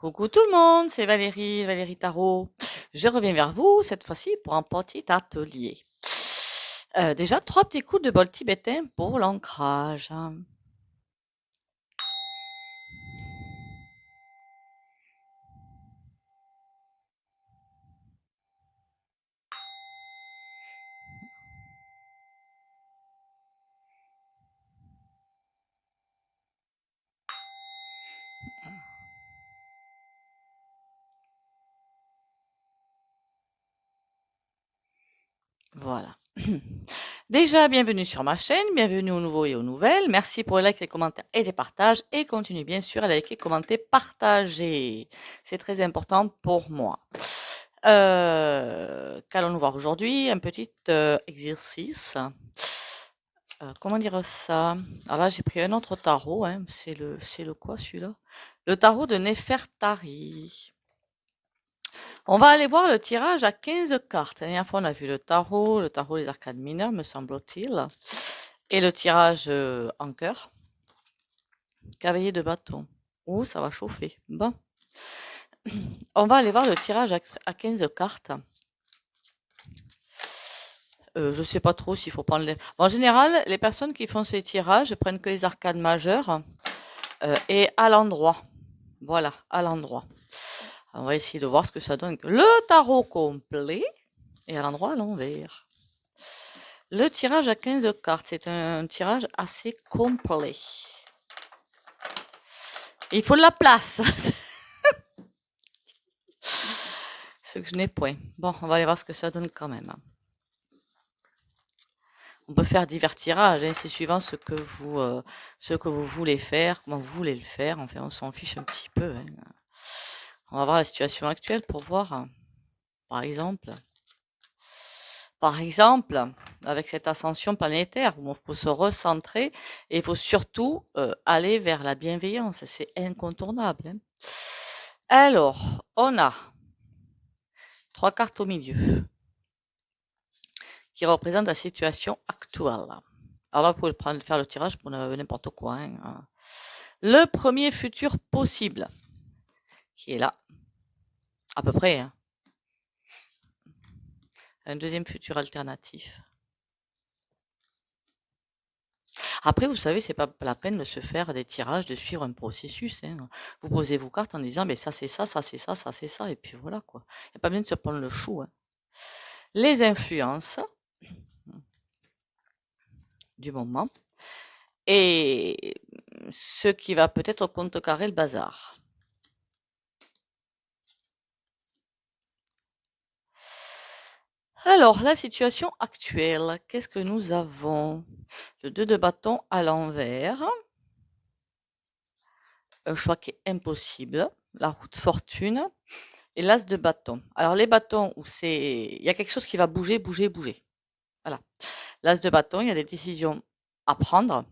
Coucou tout le monde, c'est Valérie, Valérie Tarot. Je reviens vers vous cette fois-ci pour un petit atelier. Déjà, 3 petits coups de bol tibétain pour l'ancrage. Voilà. Déjà, bienvenue sur ma chaîne, bienvenue aux nouveaux et aux nouvelles. Merci pour les likes, les commentaires et les partages. Et continuez bien sûr à liker, commenter, partager. C'est très important pour moi. Qu'allons-nous voir aujourd'hui? Un petit exercice. Comment dire ça? Alors là, j'ai pris un autre tarot, hein. C'est le quoi celui-là? Le tarot de Nefertari. On va aller voir le tirage à 15 cartes. La dernière fois, on a vu le tarot des arcades mineures, me semble-t-il. Et le tirage en cœur. Cavalier de bâton. Oh, ça va chauffer. Bon. On va aller voir le tirage à 15 cartes. Je sais pas trop s'il faut prendre les... En général, les personnes qui font ces tirages prennent que les arcades majeures et à l'endroit. Voilà, à l'endroit. On va essayer de voir ce que ça donne. Le tarot complet et à l'endroit à l'envers. Le tirage à 15 cartes, c'est un tirage assez complet. Il faut de la place. Ce que je n'ai point. Bon, on va aller voir ce que ça donne quand même. On peut faire divers tirages, hein, c'est suivant ce que vous voulez faire, comment vous voulez le faire. Enfin, on s'en fiche un petit peu. Hein. On va voir la situation actuelle pour voir, par exemple, avec cette ascension planétaire où il faut se recentrer et il faut surtout aller vers la bienveillance. C'est incontournable. Hein. Alors, on a 3 cartes au milieu qui représentent la situation actuelle. Alors là, vous pouvez faire le tirage pour n'importe quoi. Hein. Le premier futur possible, qui est là, à peu près. Hein. Un deuxième futur alternatif. Après, vous savez, c'est pas la peine de se faire des tirages, de suivre un processus. Hein. Vous posez vos cartes en disant, mais ça c'est ça, ça c'est ça, ça c'est ça, et puis voilà quoi. Il n'y a pas besoin de se prendre le chou. Hein. Les influences du moment et ce qui va peut-être contrecarrer le bazar. Alors, la situation actuelle, qu'est-ce que nous avons? Le 2 de bâton à l'envers. Un choix qui est impossible. La roue de fortune et l'as de bâton. Alors, les bâtons où il y a quelque chose qui va bouger, bouger, bouger. Voilà. L'as de bâton, il y a des décisions à prendre.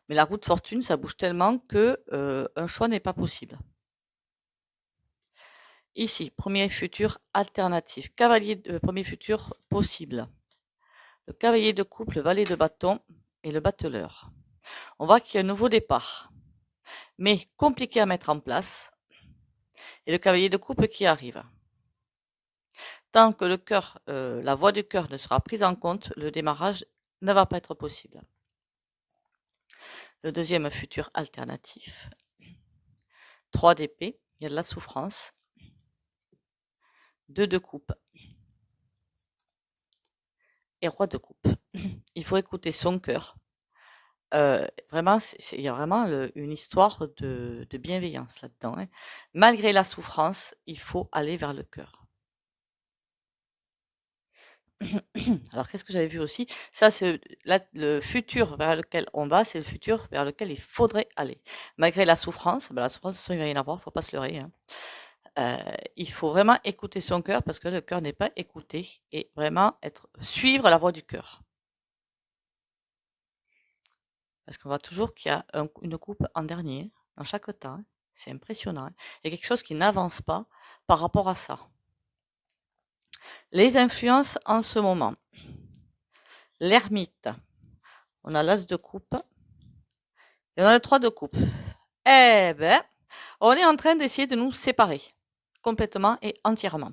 Mais la roue de fortune, ça bouge tellement que un choix n'est pas possible. Ici, premier futur alternatif. Premier futur possible. Le cavalier de coupe, le valet de bâton et le battleur. On voit qu'il y a un nouveau départ, mais compliqué à mettre en place. Et le cavalier de coupe qui arrive. Tant que la voix du cœur ne sera prise en compte, le démarrage ne va pas être possible. Le deuxième futur alternatif. 3 d'épée, il y a de la souffrance. 2 de coupe. Et roi de coupe. Il faut écouter son cœur. Vraiment, il y a vraiment une histoire de bienveillance là-dedans. Hein. Malgré la souffrance, il faut aller vers le cœur. Alors, qu'est-ce que j'avais vu aussi? Ça, c'est le futur vers lequel on va, c'est le futur vers lequel il faudrait aller. Malgré la souffrance, la souffrance, de toute façon, il n'y a rien à voir, il ne faut pas se leurrer. Hein. Il faut vraiment écouter son cœur parce que le cœur n'est pas écouté et vraiment suivre la voie du cœur. Parce qu'on voit toujours qu'il y a une coupe en dernier dans chaque temps. Hein. C'est impressionnant. Hein. Il y a quelque chose qui n'avance pas par rapport à ça. Les influences en ce moment. L'ermite. On a l'as de coupe. Et on a le 3 de coupe. Eh ben, On est en train d'essayer de nous séparer, complètement et entièrement.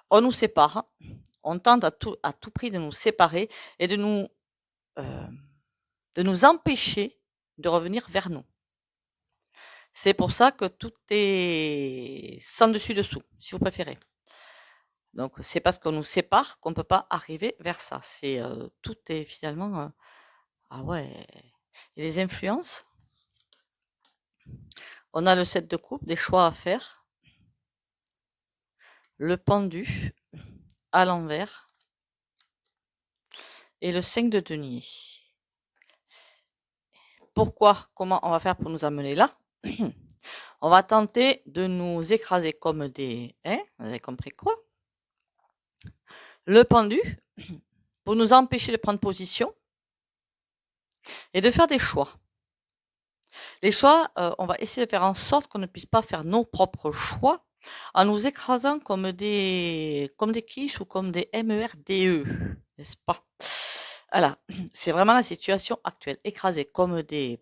On nous sépare, on tente à tout prix de nous séparer et de nous empêcher de revenir vers nous. C'est pour ça que tout est sans dessus-dessous, si vous préférez. Donc, c'est parce qu'on nous sépare qu'on ne peut pas arriver vers ça. Tout est finalement... ah ouais, et les influences. On a le 7 de coupe, des choix à faire. Le pendu à l'envers. Et le 5 de denier. Pourquoi? Comment on va faire pour nous amener là? On va tenter de nous écraser comme des... Hein? Vous avez compris quoi? Le pendu, pour nous empêcher de prendre position et de faire des choix. Les choix, on va essayer de faire en sorte qu'on ne puisse pas faire nos propres choix en nous écrasant comme des quiches ou comme des MERDE, n'est-ce pas? Voilà, c'est vraiment la situation actuelle. Écrasés comme des...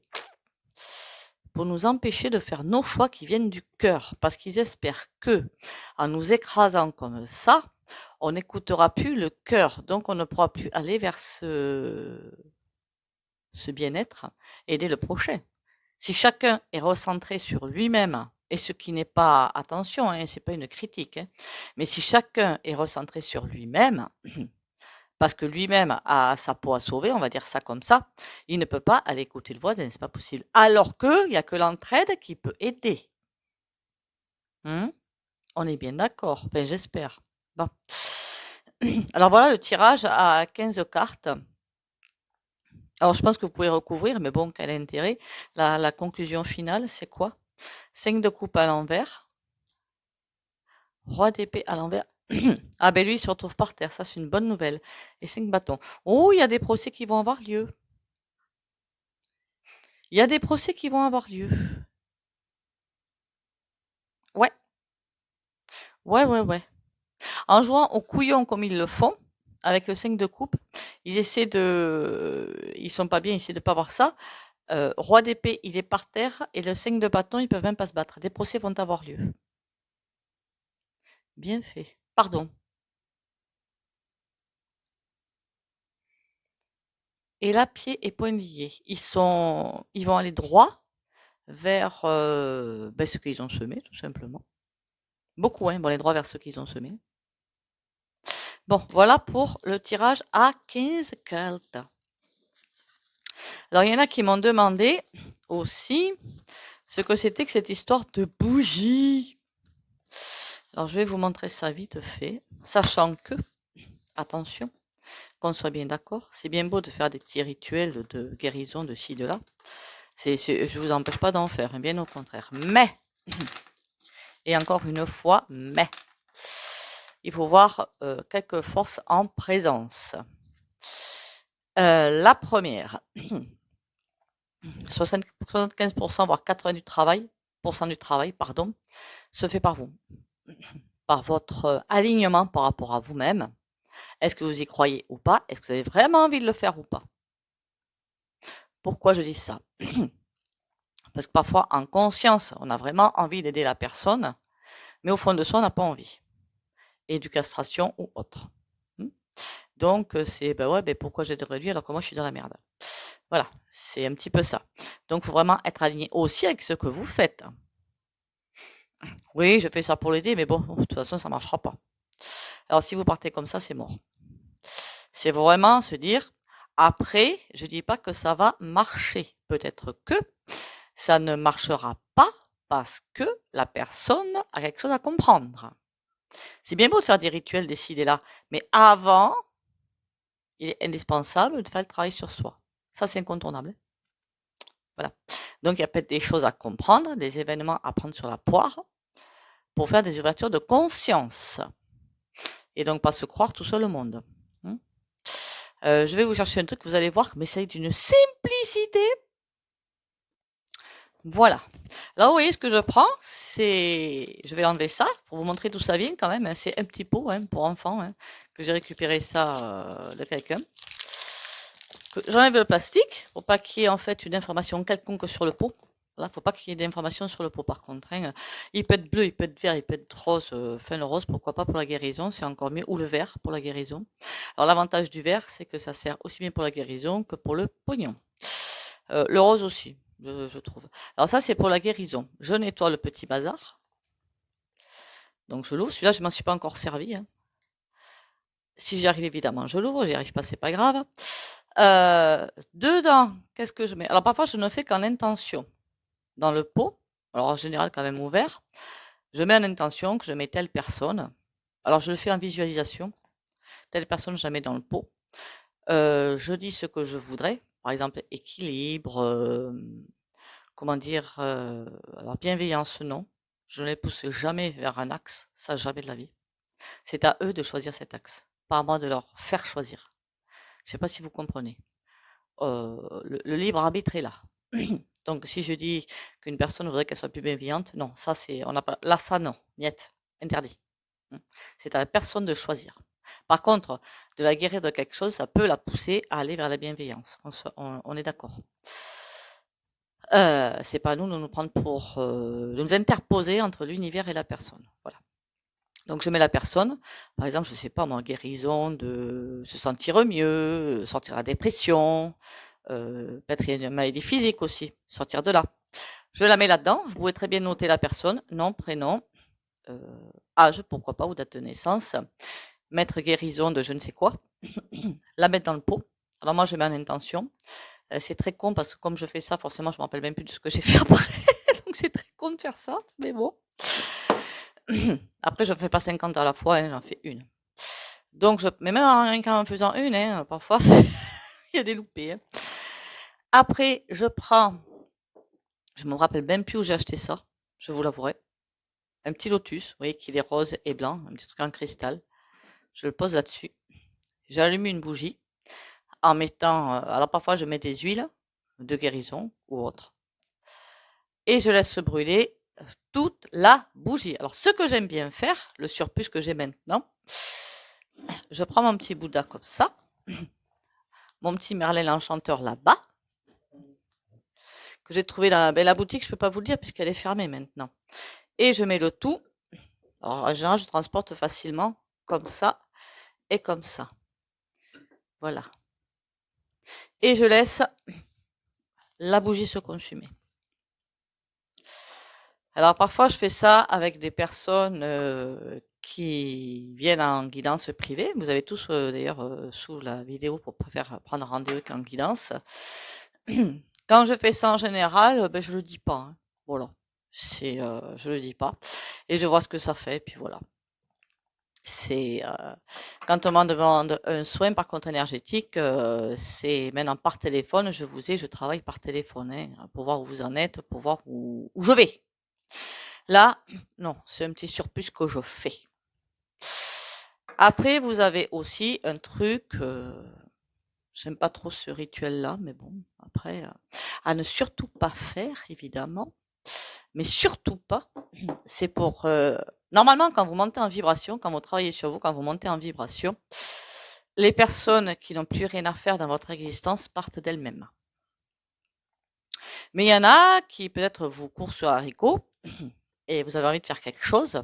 pour nous empêcher de faire nos choix qui viennent du cœur, parce qu'ils espèrent que, en nous écrasant comme ça, on n'écoutera plus le cœur, donc on ne pourra plus aller vers ce bien-être, aider le prochain. Si chacun est recentré sur lui-même, et ce qui n'est pas, attention, hein, c'est pas une critique, hein, mais si chacun est recentré sur lui-même, parce que lui-même a sa peau à sauver, on va dire ça comme ça, il ne peut pas aller écouter le voisin, c'est pas possible. Alors qu'il n'y a que l'entraide qui peut aider. On est bien d'accord, ben, j'espère. Bon. Alors voilà le tirage à 15 cartes. Alors je pense que vous pouvez recouvrir, mais bon, quel intérêt? La conclusion finale, c'est quoi? 5 de coupe à l'envers. Roi d'épée à l'envers. Ah ben lui, il se retrouve par terre, ça c'est une bonne nouvelle. Et 5 bâtons. Oh, il y a des procès qui vont avoir lieu. Il y a des procès qui vont avoir lieu. Ouais. Ouais. En jouant au couillon comme ils le font, avec le 5 de coupe, ils sont pas bien, ils essaient de pas voir ça. Roi d'épée, il est par terre, et le 5 de bâton, ils peuvent même pas se battre. Des procès vont avoir lieu. Bien fait. Pardon. Et là, pied et poing liés. Ils vont aller droit vers ce qu'ils ont semé, tout simplement. Beaucoup, hein, vont aller droit vers ce qu'ils ont semé. Bon, voilà pour le tirage à 15 cartes. Alors, il y en a qui m'ont demandé aussi ce que c'était que cette histoire de bougie. Alors, je vais vous montrer ça vite fait, sachant que, attention, qu'on soit bien d'accord, c'est bien beau de faire des petits rituels de guérison de ci, de là. Je vous empêche pas d'en faire, bien au contraire. Mais, et encore une fois, mais, il faut voir quelques forces en présence. La première, 75%, voire 80% du travail, se fait par vous, par votre alignement par rapport à vous-même. Est-ce que vous y croyez ou pas? Est-ce que vous avez vraiment envie de le faire ou pas? Pourquoi je dis ça? Parce que parfois, en conscience, on a vraiment envie d'aider la personne, mais au fond de soi, on n'a pas envie. Et du castration ou autre. Donc, c'est, pourquoi j'ai réduit alors que moi, je suis dans la merde. Voilà, c'est un petit peu ça. Donc, il faut vraiment être aligné aussi avec ce que vous faites. Oui, je fais ça pour l'aider, mais bon, de toute façon, ça ne marchera pas. Alors, si vous partez comme ça, c'est mort. C'est vraiment se dire, après, je dis pas que ça va marcher. Peut-être que ça ne marchera pas parce que la personne a quelque chose à comprendre. C'est bien beau de faire des rituels, des ci, des là, mais avant, il est indispensable de faire le travail sur soi. Ça, c'est incontournable. Voilà. Donc, il y a peut-être des choses à comprendre, des événements à prendre sur la poire pour faire des ouvertures de conscience. Et donc, pas se croire tout seul au monde. Je vais vous chercher un truc, vous allez voir, mais c'est d'une simplicité. Voilà. Là, vous voyez ce que je prends, je vais enlever ça pour vous montrer d'où ça vient quand même. C'est un petit pot pour enfants, que j'ai récupéré ça de quelqu'un. J'enlève le plastique pour pas qu'il y ait en fait une information quelconque sur le pot. Là, faut pas qu'il y ait d'informations sur le pot par contre, hein. Il peut être bleu, il peut être vert, il peut être rose. Enfin, le rose, pourquoi pas pour la guérison, c'est encore mieux. Ou le vert pour la guérison. Alors, l'avantage du vert, c'est que ça sert aussi bien pour la guérison que pour le pognon. Le rose aussi, je trouve. Alors ça, c'est pour la guérison. Je nettoie le petit bazar. Donc, je l'ouvre. Celui-là, je m'en suis pas encore servi, hein. Si j'y arrive, évidemment, je l'ouvre. J'y arrive pas, c'est pas grave. Dedans, qu'est-ce que je mets? Alors, parfois, je ne fais qu'en intention. Dans le pot, alors en général quand même ouvert, je mets en intention que je mets telle personne. Alors, je le fais en visualisation. Telle personne, je la mets dans le pot. Je dis ce que je voudrais. Par exemple, équilibre, comment dire, alors bienveillance, non. Je ne les pousse jamais vers un axe, ça jamais de la vie. C'est à eux de choisir cet axe, pas à moi de leur faire choisir. Je sais pas si vous comprenez. Le libre arbitre est là. Donc, si je dis qu'une personne voudrait qu'elle soit plus bienveillante, non, ça c'est, on n'a pas, là ça non, niet, interdit. C'est à la personne de choisir. Par contre, de la guérir de quelque chose, ça peut la pousser à aller vers la bienveillance. On est d'accord. C'est pas à nous de nous prendre pour, de nous interposer entre l'univers et la personne. Voilà. Donc je mets la personne, par exemple, je sais pas moi, guérison de se sentir mieux, sortir de la dépression, peut-être il y a une maladie physique aussi, sortir de là. Je la mets là-dedans, je pourrais très bien noter la personne, nom, prénom, âge, pourquoi pas, ou date de naissance, mettre guérison de je ne sais quoi, la mettre dans le pot. Alors moi je mets en intention. C'est très con parce que comme je fais ça, forcément je me rappelle même plus de ce que j'ai fait après. Donc c'est très con de faire ça, mais bon. Après je fais pas 50 à la fois, hein, j'en fais une. Donc mais même en faisant une, hein, parfois il y a des loupés, hein. Après je me rappelle même plus où j'ai acheté ça, je vous l'avouerai. Un petit lotus, vous voyez qu'il est rose et blanc, un petit truc en cristal. Je le pose là-dessus. J'allume une bougie en mettant, alors parfois je mets des huiles de guérison ou autre. Et je laisse se brûler toute la bougie. Alors ce que j'aime bien faire, le surplus que j'ai maintenant, je prends mon petit Bouddha comme ça, mon petit Merlin l'Enchanteur là-bas, que j'ai trouvé dans la boutique, je peux pas vous le dire puisqu'elle est fermée maintenant. Et je mets le tout. Alors en général, je transporte facilement comme ça et comme ça. Voilà. Et je laisse la bougie se consumer. Alors parfois, je fais ça avec des personnes qui viennent en guidance privée. Vous avez tous d'ailleurs sous la vidéo pour prendre rendez-vous en guidance. Quand je fais ça en général, ben, je le dis pas, hein. Voilà. Je le dis pas. Et je vois ce que ça fait, puis voilà. C'est quand on me demande un soin par contre énergétique, c'est maintenant par téléphone. Je travaille par téléphone, hein, pour voir où vous en êtes, pour voir où je vais. Là, non, c'est un petit surplus que je fais. Après, vous avez aussi un truc, j'aime pas trop ce rituel-là, mais bon, après, à ne surtout pas faire, évidemment, mais surtout pas, c'est pour, normalement, quand vous montez en vibration, quand vous travaillez sur vous, quand vous montez en vibration, les personnes qui n'ont plus rien à faire dans votre existence partent d'elles-mêmes. Mais il y en a qui peut-être vous courent sur haricot et vous avez envie de faire quelque chose.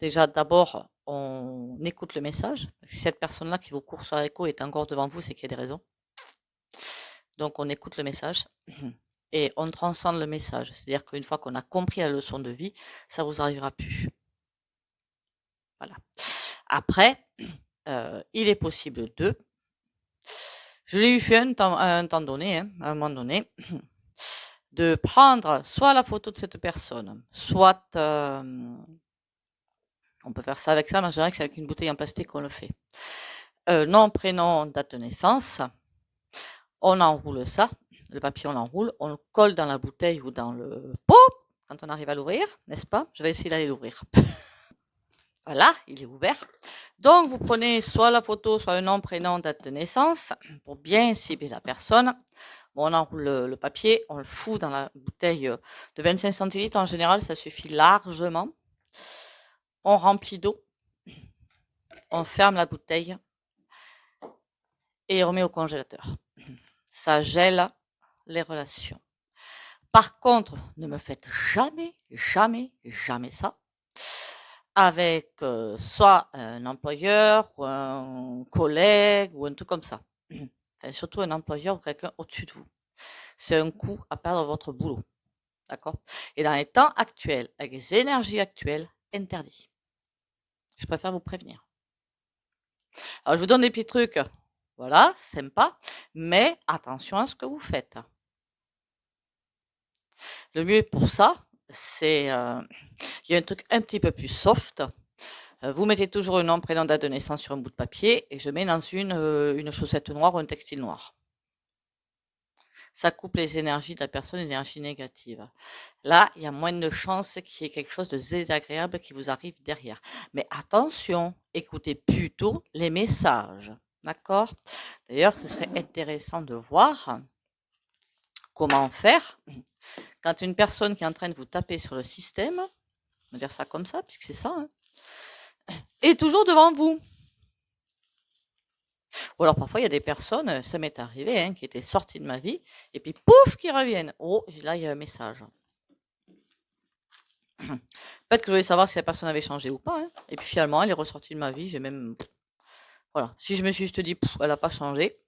Déjà, d'abord, on écoute le message. Si cette personne-là qui vous court sur haricot est encore devant vous, c'est qu'il y a des raisons. Donc, on écoute le message et on transcende le message. C'est-à-dire qu'une fois qu'on a compris la leçon de vie, ça vous arrivera plus. Voilà. Après, il est possible je l'ai eu fait à un temps donné, hein, à un moment donné, de prendre soit la photo de cette personne, soit on peut faire ça avec ça, mais je dirais que c'est avec une bouteille en plastique qu'on le fait. Nom, prénom, date de naissance. On enroule ça, le papier on l'enroule, on le colle dans la bouteille ou dans le pot quand on arrive à l'ouvrir, n'est-ce pas? Je vais essayer d'aller l'ouvrir. Voilà, il est ouvert. Donc, vous prenez soit la photo, soit le nom, prénom, date de naissance pour bien cibler la personne. Bon, on enroule le papier, on le fout dans la bouteille de 25 centilitres. En général, ça suffit largement. On remplit d'eau. On ferme la bouteille et on met au congélateur. Ça gèle les relations. Par contre, ne me faites jamais, jamais, jamais ça avec soit un employeur ou un collègue ou un truc comme ça. Enfin, surtout un employeur ou quelqu'un au-dessus de vous. C'est un coup à perdre votre boulot. D'accord? Et dans les temps actuels, avec les énergies actuelles, interdit. Je préfère vous prévenir. Alors, je vous donne des petits trucs. Voilà, sympa. Mais attention à ce que vous faites. Le mieux pour ça, c'est... il y a un truc un petit peu plus soft. Vous mettez toujours un nom, prénom, date de naissance sur un bout de papier et je mets dans une chaussette noire ou un textile noir. Ça coupe les énergies de la personne, les énergies négatives. Là, il y a moins de chances qu'il y ait quelque chose de désagréable qui vous arrive derrière. Mais attention, écoutez plutôt les messages. D'accord? D'ailleurs, ce serait intéressant de voir comment faire quand une personne qui est en train de vous taper sur le système, on va dire ça comme ça, puisque c'est ça, hein, est toujours devant vous. Ou alors parfois il y a des personnes, ça m'est arrivé, hein, qui étaient sorties de ma vie, et puis pouf, qui reviennent. Oh, là il y a un message. Peut-être que je voulais savoir si la personne avait changé ou pas, hein. Et puis finalement elle est ressortie de ma vie, j'ai même... Voilà, si je me suis juste dit, elle n'a pas changé,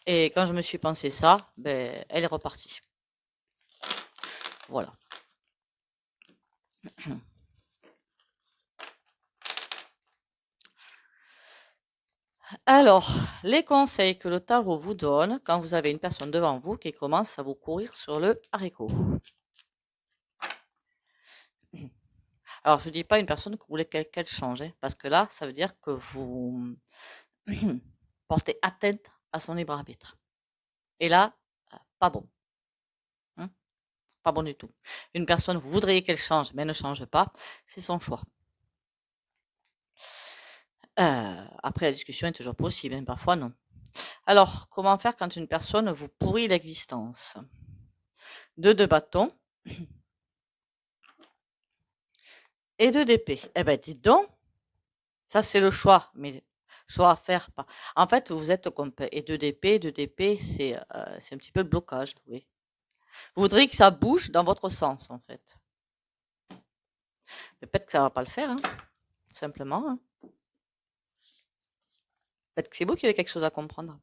et quand je me suis pensé ça, ben, elle est repartie. Voilà. Alors, les conseils que le tarot vous donne quand vous avez une personne devant vous qui commence à vous courir sur le haricot. Alors, je ne dis pas une personne que vous voulez qu'elle change, hein, parce que là, ça veut dire que vous portez atteinte à son libre arbitre. Et là, pas bon. Hein, pas bon du tout. Une personne, vous voudriez qu'elle change, mais elle ne change pas, c'est son choix. Après, la discussion est toujours possible, hein, parfois non. Alors, comment faire quand une personne vous pourrit l'existence? 2 de bâton et 2 d'épée. Eh ben, dites donc, ça c'est le choix, mais choix à faire. Pas. En fait, vous êtes complet. Et 2 d'épée, c'est un petit peu le blocage, oui. Vous voudriez que ça bouge dans votre sens, en fait. Mais peut-être que ça va pas le faire, hein, simplement. Hein. Peut-être que c'est vous qui avez quelque chose à comprendre.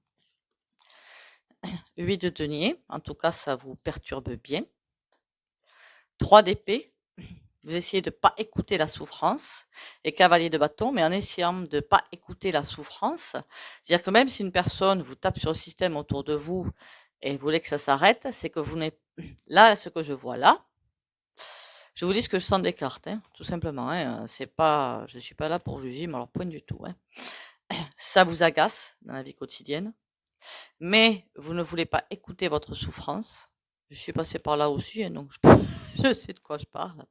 8 de denier, en tout cas, ça vous perturbe bien. 3 d'épée, vous essayez de ne pas écouter la souffrance. Et cavalier de bâton, mais en essayant de ne pas écouter la souffrance. C'est-à-dire que même si une personne vous tape sur le système autour de vous et vous voulez que ça s'arrête, c'est que vous n'êtes... Là, ce que je vois là, je vous dis ce que je sens des cartes, hein, tout simplement. Hein, c'est pas, je ne suis pas là pour juger, mais alors point du tout. Hein. Ça vous agace dans la vie quotidienne, mais vous ne voulez pas écouter votre souffrance. Je suis passée par là aussi, hein, donc je sais de quoi je parle.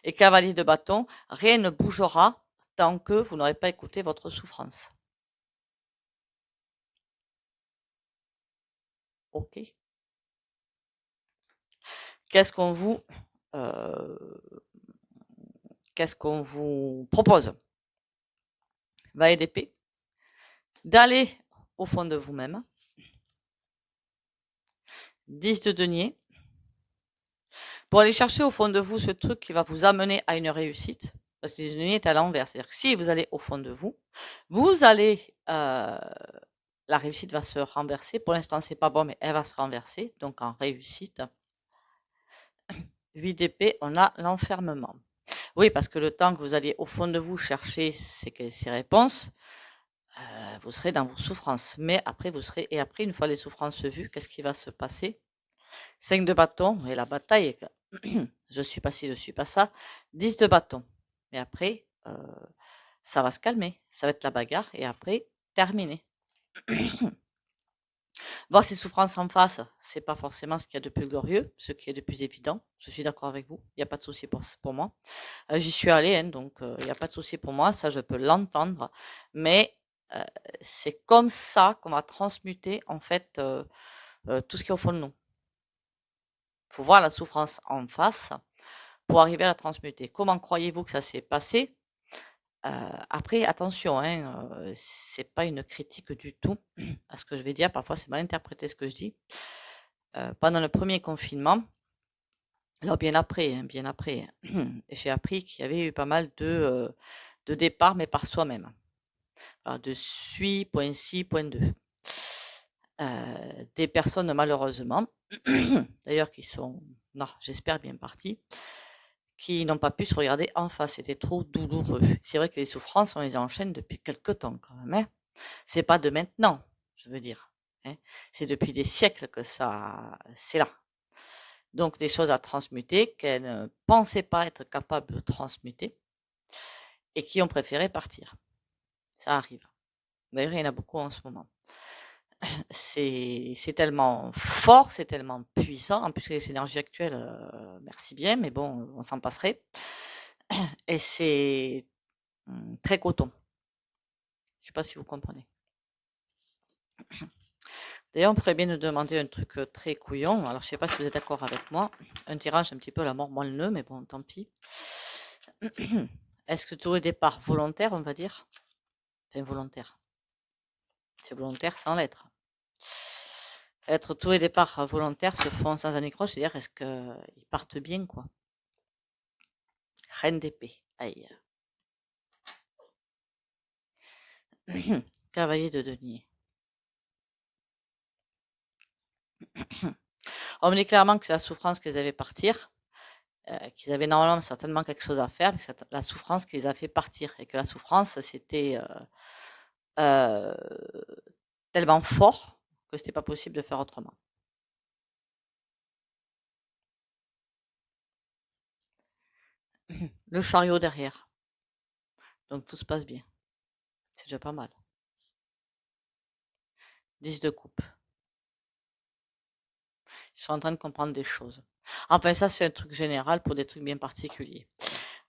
Et cavalier de bâton, rien ne bougera tant que vous n'aurez pas écouté votre souffrance. Ok. Qu'est-ce qu'on vous, euh, qu'est-ce qu'on vous propose? Valet d'épée, d'aller au fond de vous-même. 10 de denier, pour aller chercher au fond de vous ce truc qui va vous amener à une réussite, parce que le denier est à l'envers, c'est-à-dire que si vous allez au fond de vous, vous allez, la réussite va se renverser. Pour l'instant, c'est pas bon, mais elle va se renverser, donc en réussite. 8 d'épée, on a l'enfermement. Oui, parce que le temps que vous alliez au fond de vous chercher ces réponses, vous serez dans vos souffrances. Mais après, et après, une fois les souffrances vues, qu'est-ce qui va se passer? 5 de bâton, et la bataille, je suis pas ci, je suis pas ça. 10 de bâton. Mais après, ça va se calmer. Ça va être la bagarre, et après, terminé. Voir ces souffrances en face, c'est pas forcément ce qu'il y a de plus glorieux, ce qui est de plus évident. Je suis d'accord avec vous. Il n'y a pas de souci pour moi. J'y suis allée, hein, donc il n'y a pas de souci pour moi. Ça, je peux l'entendre. Mais c'est comme ça qu'on va transmuter, en fait, tout ce qui est au fond de nous. Il faut voir la souffrance en face pour arriver à la transmuter. Comment croyez-vous que ça s'est passé? Après, attention, hein, c'est pas une critique du tout à ce que je vais dire. Parfois, c'est mal interprété ce que je dis. Pendant le premier confinement, Alors bien après, j'ai appris qu'il y avait eu pas mal de départs, mais par soi-même. Alors, de suis, point ci, point 2. Des personnes malheureusement, d'ailleurs qui sont, non, j'espère bien parties, qui n'ont pas pu se regarder en face. C'était trop douloureux. C'est vrai que les souffrances, on les enchaîne depuis quelque temps quand même. Hein. C'est pas de maintenant, je veux dire. Hein. C'est depuis des siècles que ça, c'est là. Donc des choses à transmuter qu'elles ne pensaient pas être capables de transmuter et qui ont préféré partir. Ça arrive. D'ailleurs, il y en a beaucoup en ce moment. C'est tellement fort, c'est tellement puissant. En plus, les énergies actuelles, merci bien, mais bon, on s'en passerait. Et c'est très coton. Je sais pas si vous comprenez. D'ailleurs, on pourrait bien nous demander un truc très couillon. Alors, je sais pas si vous êtes d'accord avec moi. Un tirage un petit peu à la mort moelleux, mais bon, tant pis. Est-ce que tous les départs volontaires, on va dire, enfin volontaire, c'est volontaire sans l'être. Être tous les départs volontaires se font sans anicroche, c'est-à-dire est-ce qu'ils partent bien, quoi. Reine d'épée, aïe. Cavalier de denier. On me dit clairement que c'est la souffrance qu'ils avaient partir, qu'ils avaient normalement certainement quelque chose à faire, mais c'est la souffrance qui les a fait partir, et que la souffrance, c'était euh, tellement fort que c'était pas possible de faire autrement. Le chariot derrière. Donc tout se passe bien. C'est déjà pas mal. 10 de coupe. Ils sont en train de comprendre des choses. Enfin, ça, c'est un truc général pour des trucs bien particuliers.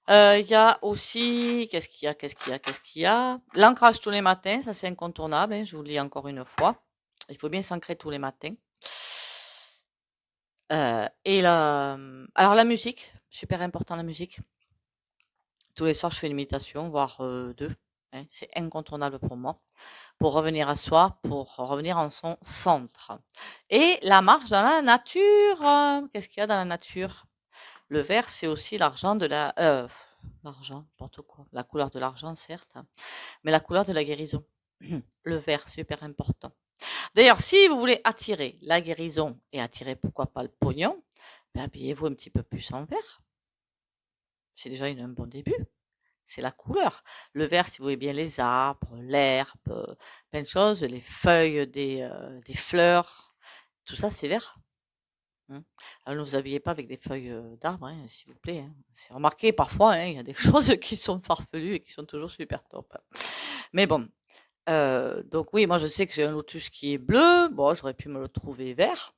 Il y a aussi, qu'est-ce qu'il y a? L'ancrage tous les matins, ça c'est incontournable, hein, je vous le dis encore une fois. Il faut bien s'ancrer tous les matins. Alors la musique, super important la musique. Tous les soirs, je fais une méditation, voire deux. Hein, c'est incontournable pour moi. Pour revenir à soi, pour revenir en son centre. Et la marche dans la nature. Qu'est-ce qu'il y a dans la nature? Le vert, c'est aussi l'argent de l'argent, n'importe quoi. La couleur de l'argent, certes, hein, mais la couleur de la guérison. Le vert, super important. D'ailleurs, si vous voulez attirer la guérison et attirer, pourquoi pas, le pognon, ben, habillez-vous un petit peu plus en vert. C'est déjà un bon début. C'est la couleur. Le vert, si vous voyez bien les arbres, l'herbe, plein de choses, les feuilles des fleurs, tout ça, c'est vert. Mmh. Alors ne vous habillez pas avec des feuilles, d'arbres, hein, s'il vous plaît, hein. C'est remarqué parfois, hein, il y a des choses qui sont farfelues et qui sont toujours super top, hein. Mais bon, donc oui, moi je sais que j'ai un lotus qui est bleu, bon j'aurais pu me le trouver vert,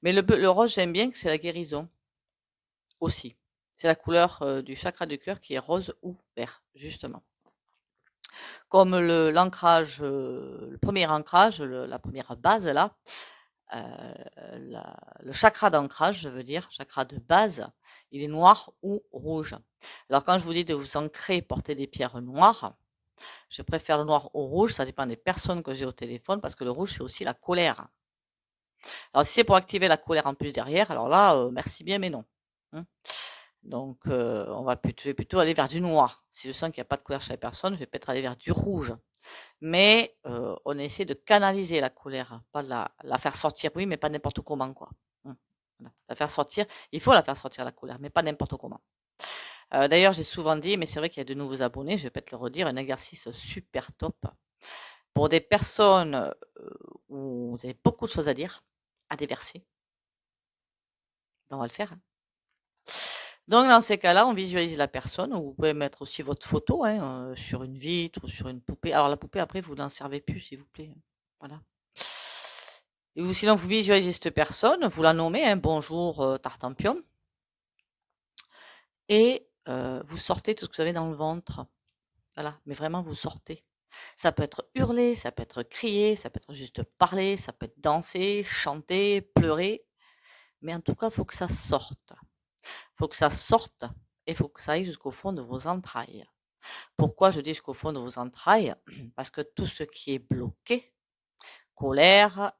mais le rose j'aime bien que c'est la guérison aussi. C'est la couleur, du chakra du cœur qui est rose ou vert, justement. Comme l'ancrage, le premier ancrage, la première base là, le chakra d'ancrage, je veux dire, chakra de base, il est noir ou rouge. Alors quand je vous dis de vous ancrer, porter des pierres noires, je préfère le noir au rouge, ça dépend des personnes que j'ai au téléphone, parce que le rouge c'est aussi la colère. Alors si c'est pour activer la colère en plus derrière, alors là, merci bien mais non. Hein. Donc je vais plutôt aller vers du noir. Si je sens qu'il n'y a pas de colère chez la personne, je vais peut-être aller vers du rouge. Mais on essaie de canaliser la colère, pas la faire sortir, oui, mais pas n'importe comment, quoi. Voilà. La faire sortir, il faut la faire sortir la colère, mais pas n'importe comment. D'ailleurs, j'ai souvent dit, mais c'est vrai qu'il y a de nouveaux abonnés, je vais peut-être le redire, un exercice super top pour des personnes où vous avez beaucoup de choses à dire, à déverser. Ben, on va le faire. Hein. Donc, dans ces cas-là, on visualise la personne. Vous pouvez mettre aussi votre photo hein, sur une vitre ou sur une poupée. Alors, la poupée, après, vous n'en servez plus, s'il vous plaît. Voilà. Et vous, sinon, vous visualisez cette personne, vous la nommez, hein, bonjour Tartampion, et vous sortez tout ce que vous avez dans le ventre. Voilà, mais vraiment, vous sortez. Ça peut être hurler, ça peut être crier, ça peut être juste parler, ça peut être danser, chanter, pleurer, mais en tout cas, il faut que ça sorte. Il faut que ça sorte et il faut que ça aille jusqu'au fond de vos entrailles. Pourquoi je dis jusqu'au fond de vos entrailles? Parce que tout ce qui est bloqué, colère,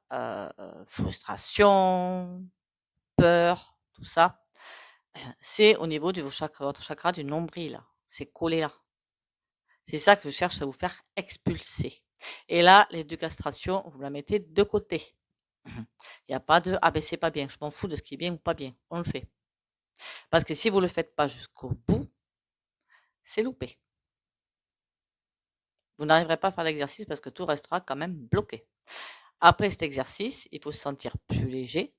frustration, peur, tout ça, c'est au niveau de votre chakra du nombril. C'est collé là. C'est ça que je cherche à vous faire expulser. Et là, les deux castrations, vous la mettez de côté. Il n'y a pas de ah ben c'est pas bien, je m'en fous de ce qui est bien ou pas bien. On le fait. Parce que si vous ne le faites pas jusqu'au bout, c'est loupé. Vous n'arriverez pas à faire l'exercice parce que tout restera quand même bloqué. Après cet exercice, il faut se sentir plus léger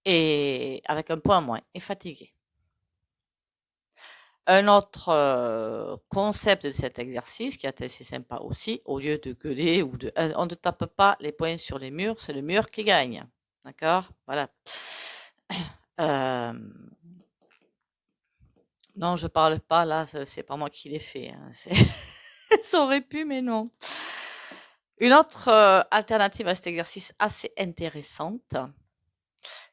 et avec un poids en moins et fatigué. Un autre concept de cet exercice qui est assez sympa aussi, au lieu de gueuler ou de on ne tape pas les poings sur les murs, c'est le mur qui gagne. D'accord? Voilà. Non, je parle pas là, c'est pas moi qui l'ai fait, hein, ça aurait pu, mais non. Une autre alternative à cet exercice assez intéressante,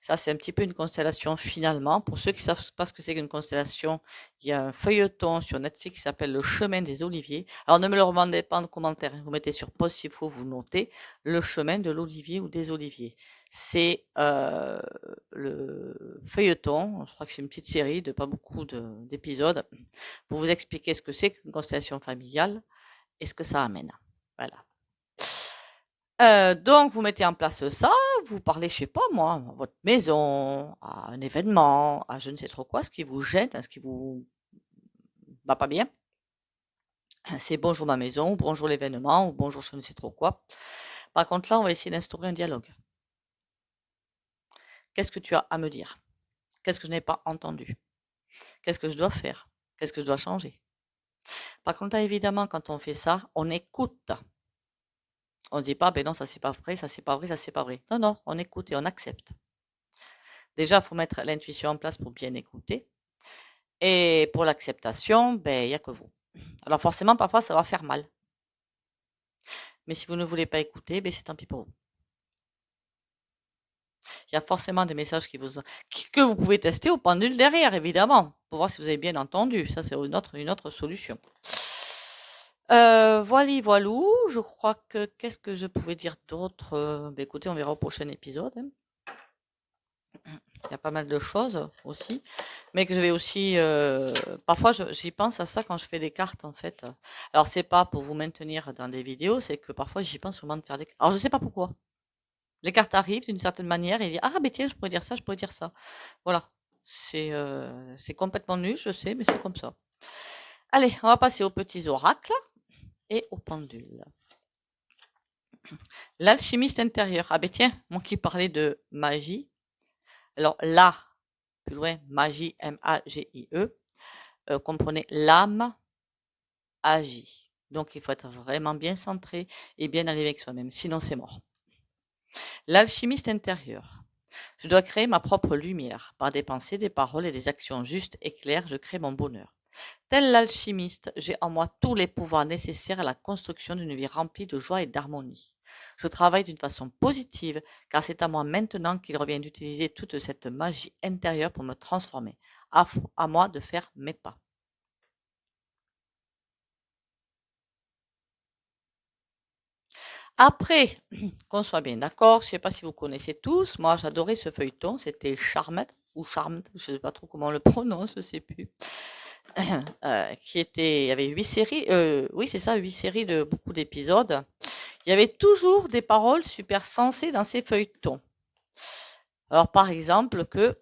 ça c'est un petit peu une constellation finalement. Pour ceux qui ne savent pas ce que c'est qu'une constellation, il y a un feuilleton sur Netflix qui s'appelle Le Chemin des Oliviers. Alors ne me le demandez pas en commentaire, vous mettez sur pause s'il faut, vous notez Le Chemin de l'Olivier ou des Oliviers. C'est le feuilleton, je crois que c'est une petite série de pas beaucoup d'épisodes, pour vous expliquer ce que c'est qu'une constellation familiale et ce que ça amène. Voilà. Donc vous mettez en place ça, vous parlez, je sais pas moi, à votre maison, à un événement, à je ne sais trop quoi, ce qui vous gêne, ce qui vous va pas bien. C'est bonjour ma maison, ou bonjour l'événement, ou bonjour je ne sais trop quoi. Par contre là, on va essayer d'instaurer un dialogue. Qu'est-ce que tu as à me dire? Qu'est-ce que je n'ai pas entendu? Qu'est-ce que je dois faire? Qu'est-ce que je dois changer? Par contre là, évidemment, quand on fait ça, on écoute. On se dit pas, ben non, ça c'est pas vrai, ça c'est pas vrai, ça c'est pas vrai. Non, non, on écoute et on accepte. Déjà, il faut mettre l'intuition en place pour bien écouter. Et pour l'acceptation, ben, il n'y a que vous. Alors forcément, parfois, ça va faire mal. Mais si vous ne voulez pas écouter, ben, c'est tant pis pour vous. Il y a forcément des messages que vous pouvez tester au pendule derrière, évidemment, pour voir si vous avez bien entendu. Ça, c'est une autre solution. Voilou, je crois que qu'est-ce que je pouvais dire d'autre? Ben, écoutez, on verra au prochain épisode. Hein. Il y a pas mal de choses aussi, mais que je vais aussi parfois j'y pense à ça quand je fais des cartes en fait. Alors c'est pas pour vous maintenir dans des vidéos, c'est que parfois j'y pense au moment de faire des cartes. Alors je sais pas pourquoi. Les cartes arrivent d'une certaine manière et il dit ah ben tiens, je pourrais dire ça, je pourrais dire ça. Voilà. C'est complètement nul, je sais, mais c'est comme ça. Allez, on va passer aux petits oracles et aux pendules. L'alchimiste intérieur. Ah ben tiens, moi qui parlais de magie. Alors là, plus loin, magie, M-A-G-I-E, comprenez l'âme agit. Donc il faut être vraiment bien centré et bien allé avec soi-même, sinon c'est mort. L'alchimiste intérieur. Je dois créer ma propre lumière. Par des pensées, des paroles et des actions justes et claires, je crée mon bonheur. Tel l'alchimiste, j'ai en moi tous les pouvoirs nécessaires à la construction d'une vie remplie de joie et d'harmonie. Je travaille d'une façon positive, car c'est à moi maintenant qu'il revient d'utiliser toute cette magie intérieure pour me transformer. À moi de faire mes pas. Après, qu'on soit bien d'accord, je ne sais pas si vous connaissez tous, moi j'adorais ce feuilleton, c'était Charmed, ou Charmed, je ne sais pas trop comment on le prononce, je ne sais plus. Il y avait 8 séries, oui c'est ça, 8 séries de beaucoup d'épisodes. Il y avait toujours des paroles super sensées dans ces feuilletons. Alors par exemple que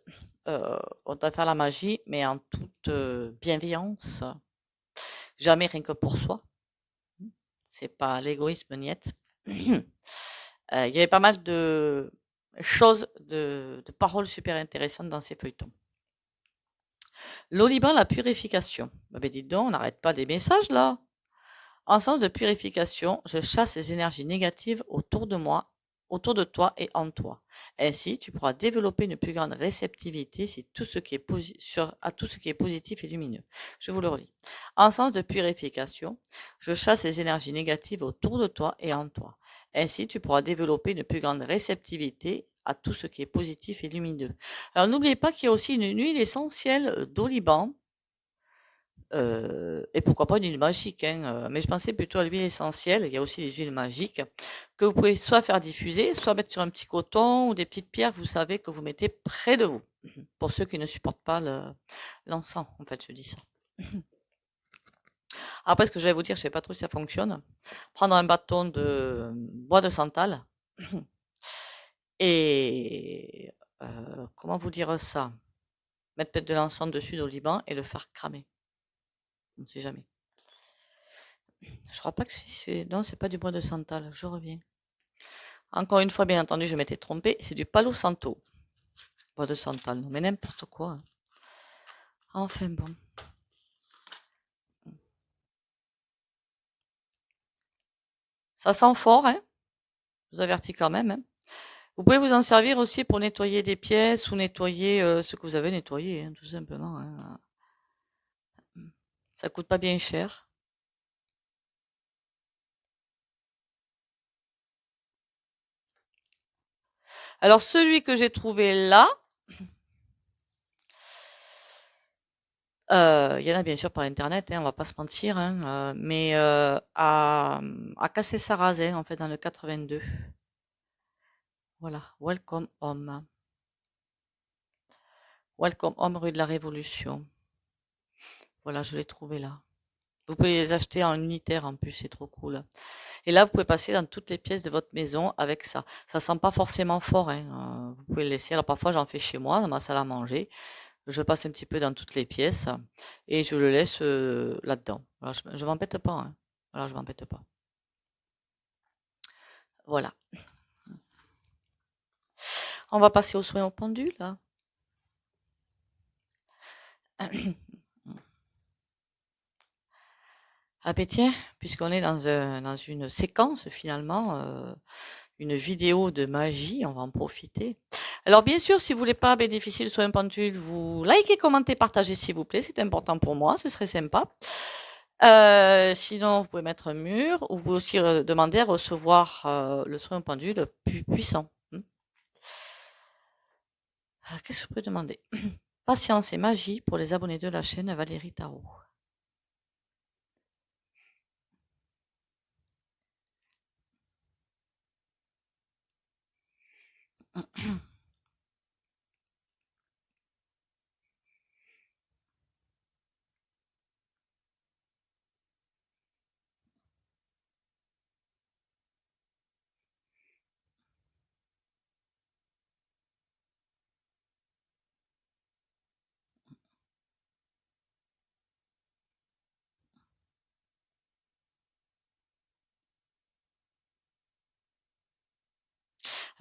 on doit faire la magie, mais en toute bienveillance, jamais rien que pour soi. C'est pas l'égoïsme niette. Il y avait pas mal de choses, de paroles super intéressantes dans ces feuilletons. L'oliban, la purification. Ben dites donc, on n'arrête pas des messages là. En sens de purification, je chasse les énergies négatives autour de moi, autour de toi et en toi. Ainsi, tu pourras développer une plus grande réceptivité à tout ce qui est positif et lumineux. Je vous le relis. En sens de purification, je chasse les énergies négatives autour de toi et en toi. Ainsi, tu pourras développer une plus grande réceptivité à tout ce qui est positif et lumineux. Alors, n'oubliez pas qu'il y a aussi une huile essentielle d'oliban Et pourquoi pas une huile magique, hein, mais je pensais plutôt à l'huile essentielle. Il y a aussi des huiles magiques que vous pouvez soit faire diffuser, soit mettre sur un petit coton ou des petites pierres, vous savez, que vous mettez près de vous. Pour ceux qui ne supportent pas l'encens, en fait, je dis ça. Après, ce que je vais vous dire, je sais pas trop si ça fonctionne. Prendre un bâton de bois de santal et comment vous dire ça? Mettre peut-être de l'encens dessus au Liban et le faire cramer. On ne sait jamais. Je crois pas que c'est... Non, c'est pas du bois de santal. Je reviens. Encore une fois, bien entendu, je m'étais trompée. C'est du palo santo. Bois de santal. Non, mais n'importe quoi, hein. Enfin bon. Ça sent fort, hein. Je vous avertis quand même, hein. Vous pouvez vous en servir aussi pour nettoyer des pièces ou nettoyer ce que vous avez nettoyé, hein, tout simplement, hein. Ça coûte pas bien cher. Alors celui que j'ai trouvé là, il y en a bien sûr par internet, hein, on va pas se mentir, hein, mais à Cassé-Sarrazin, en fait, dans le 82. Voilà, Welcome Home. Welcome Home, rue de la Révolution. Voilà, je l'ai trouvé là. Vous pouvez les acheter en unitaire en plus, c'est trop cool. Et là, vous pouvez passer dans toutes les pièces de votre maison avec ça. Ça sent pas forcément fort, hein, vous pouvez le laisser. Alors parfois, j'en fais chez moi, dans ma salle à manger. Je passe un petit peu dans toutes les pièces et je le laisse là-dedans. Voilà, je m'embête pas, hein. Voilà, je m'embête pas. Voilà. On va passer aux soins au pendule, là. Ah ben tiens, puisqu'on est dans une séquence finalement, une vidéo de magie, on va en profiter. Alors bien sûr, si vous voulez pas bénéficier de soins pendule, vous likez, commentez, partagez s'il vous plaît, c'est important pour moi, ce serait sympa. Sinon, vous pouvez mettre un mur ou vous pouvez aussi demander à recevoir le soin pendule plus puissant. Qu'est-ce que je peux demander? Patience et magie pour les abonnés de la chaîne Valérie Tarot.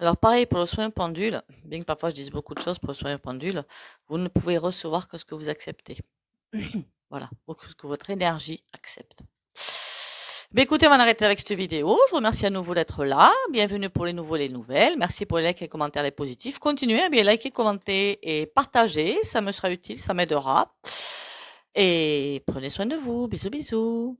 Alors pareil pour le soin pendule, bien que parfois je dise beaucoup de choses pour le soin pendule, vous ne pouvez recevoir que ce que vous acceptez. Voilà, ou que ce que votre énergie accepte. Mais écoutez, on va en arrêter avec cette vidéo. Je vous remercie à nouveau d'être là. Bienvenue pour les nouveaux et les nouvelles. Merci pour les likes, les commentaires, les positifs. Continuez à bien liker, commenter et partager. Ça me sera utile, ça m'aidera. Et prenez soin de vous. Bisous, bisous.